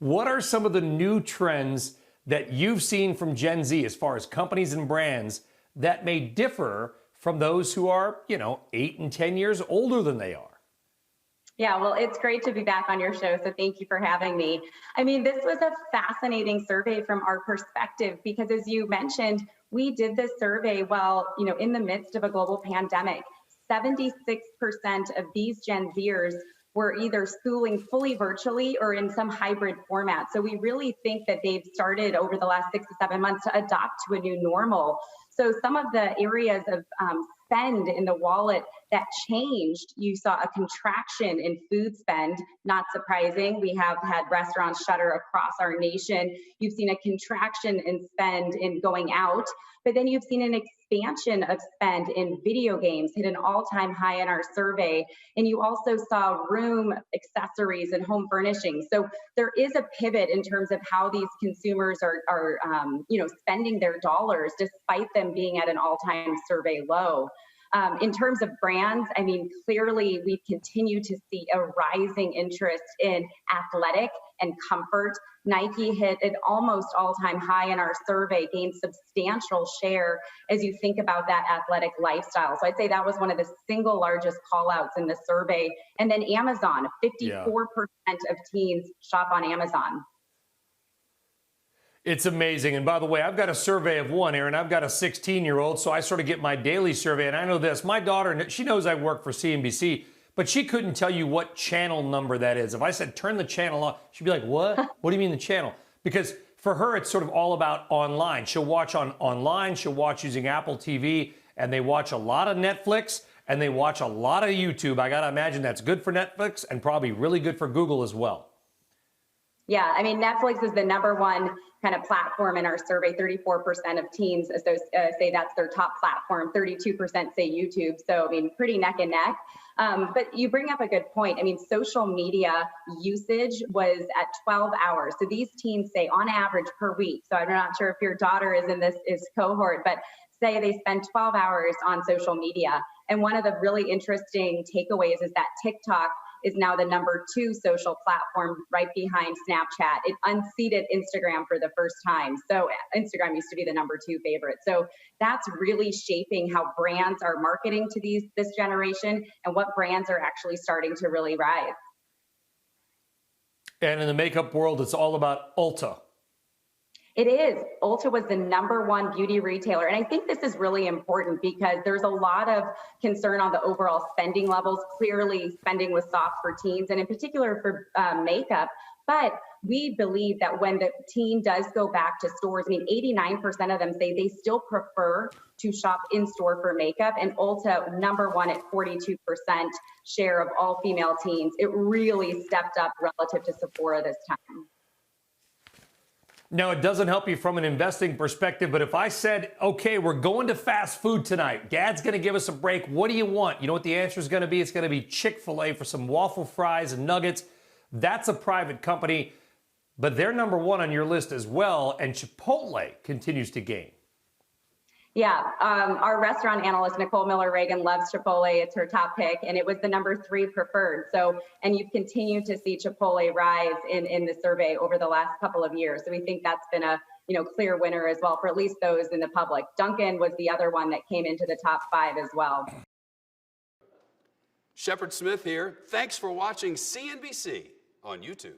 What are some of the new trends that you've seen from Gen Z as far as companies and brands that may differ from those who are, 8 and 10 years older than they are? Yeah, well, it's great to be back on your show, so thank you for having me. I mean, this was a fascinating survey from our perspective because, as you mentioned, we did this survey while, in the midst of a global pandemic. 76% of these Gen Zers were either schooling fully virtually or in some hybrid format. So we really think that they've started over the last 6 to 7 months to adopt to a new normal. So some of the areas of spend in the wallet that changed, you saw a contraction in food spend, not surprising. We have had restaurants shutter across our nation. You've seen a contraction in spend in going out, but then you've seen an expansion of spend in video games, hit an all-time high in our survey. And you also saw room accessories and home furnishings. So there is a pivot in terms of how these consumers are spending their dollars, despite them being at an all-time survey low. In terms of brands, I mean, clearly we continue to see a rising interest in athletic and comfort. Nike hit an almost all-time high in our survey, gained substantial share as you think about that athletic lifestyle. So I'd say that was one of the single largest call-outs in the survey. And then Amazon, 54% of teens shop on Amazon. It's amazing. And by the way, I've got a survey of one, Erinn. I've got a 16-year-old, so I sort of get my daily survey. And I know this. My daughter, she knows I work for CNBC, but she couldn't tell you what channel number that is. If I said, turn the channel on, she'd be like, what? What do you mean the channel? Because for her, it's sort of all about online. She'll watch online. She'll watch using Apple TV, and they watch a lot of Netflix, and they watch a lot of YouTube. I got to imagine that's good for Netflix and probably really good for Google as well. Yeah, I mean, Netflix is the number one kind of platform in our survey. 34% of teens say that's their top platform. 32% say YouTube. So, I mean, pretty neck and neck. But you bring up a good point. I mean, social media usage was at 12 hours. So these teens say on average per week. So I'm not sure if your daughter is in this cohort, but say they spend 12 hours on social media. And one of the really interesting takeaways is that TikTok is now the number 2 social platform right behind Snapchat. It unseated Instagram for the first time. So Instagram used to be the number 2 favorite. So that's really shaping how brands are marketing to this generation and what brands are actually starting to really rise. And in the makeup world, it's all about Ulta. It is. Ulta was the number 1 beauty retailer. And I think this is really important because there's a lot of concern on the overall spending levels. Clearly, spending was soft for teens and in particular for makeup. But we believe that when the teen does go back to stores, I mean, 89% of them say they still prefer to shop in store for makeup. And Ulta, number 1 at 42% share of all female teens. It really stepped up relative to Sephora this time. Now, it doesn't help you from an investing perspective, but if I said, okay, we're going to fast food tonight, Dad's going to give us a break, what do you want? You know what the answer is going to be? It's going to be Chick-fil-A for some waffle fries and nuggets. That's a private company, but they're number 1 on your list as well, and Chipotle continues to gain. Yeah, our restaurant analyst, Nicole Miller-Reagan, loves Chipotle. It's her top pick, and it was the number 3 preferred. So, and you've continued to see Chipotle rise in the survey over the last couple of years. So we think that's been a clear winner as well for at least those in the public. Dunkin' was the other one that came into the top 5 as well. Shepard Smith here. Thanks for watching CNBC on YouTube.